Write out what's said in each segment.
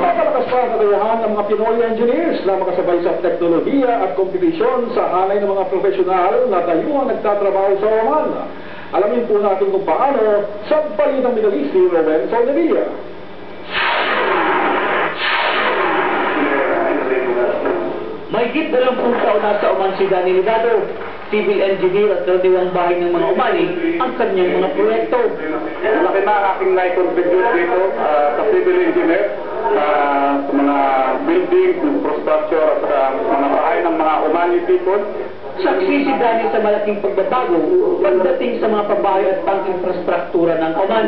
Napalakas pa ang kakayahan ng mga Pinoy engineers na makasabay sa teknolohiya at kompetisyon sa hanay ng mga profesional na dayuhang nagtatrabaho sa Oman. Alamin po natin kung paano sa Balitang Middle East ni Rowen Soldevilla. Mahigit 20 taon na sa Oman si Danny Ligado, civil engineer at 31 bahay ng mga Omani ang kanyang mga proyekto. Malaki na aking na-contribute dito sa civil engineer, sa mga buildings, infrastructure at sa mga bahay ng mga Omani people. Saksi si Danny sa malaking pagbabago pagdating sa mga pabahay at pang-infrastruktura ng Oman.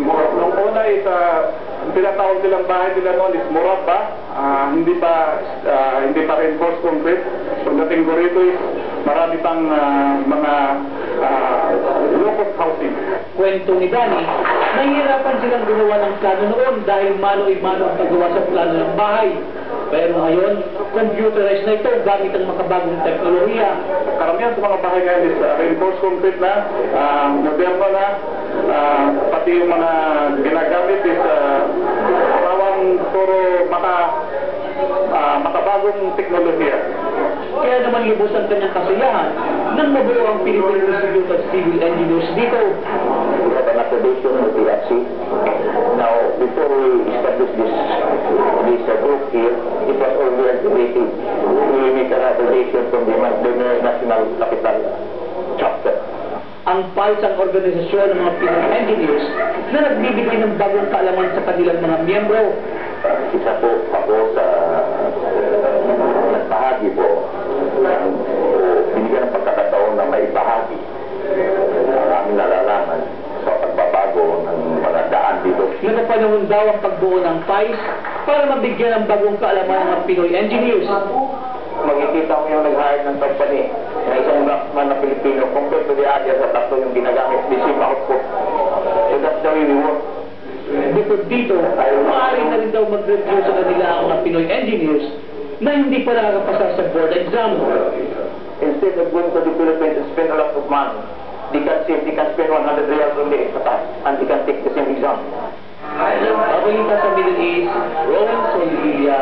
Noong una is tinatawag silang bahay nila noon is Murabba, hindi pa reinforced concrete. Pagdating ko rito is marami pang mga low-cost housing. Kwento ni Danny, nahihirapan silang gumawa ng plano noon dahil mano-mano ang paggawa sa plano ng bahay. Pero ngayon, computerized na ito gamit ang makabagong teknolohiya. Karamihan sa mga bahay ngayon is reinforced concrete na, moderno na, pati yung mga ginagamit is parang puro makabagong teknolohiya. Kaya naman lubos ang kanyang kasiyahan nang mabuo ang Philippine Institute of Civil Engineers dito. We have an accreditation with the PFC. Now, before we established this group here, it was already activated. We need an accreditation from the National Capital Chapter. Ang PALS ang organisasyon ng mga Pinoy engineers na nagbibigay ng bagong kaalaman sa kanilang mga miyembro. Isa po ako sa nagbahagi po binigyan ng pagkakataon na maibahagi ang aming nalalaman sa pagbabago ng mga daan dito. Nanapanahon daw ang pagbuo ng PALS para mabigyan ng bagong kaalaman ng mga Pinoy engineers. Makikita mo yung nag-hire ng company na isang draftsman na Pilipino compared to the other sa tatlo yung ginagamit, the same output. So that's the way we work. Bukod dito, maaari na rin daw mag-review sa kanila ang mga Pinoy engineers na hindi pa nakakapasa sa board exam. Instead of going to the Philippines and spend a lot of money, they can spend 100 reals only at a time and they can take the same exam. Pabalita sa Middle East, Rowen Soldevilla,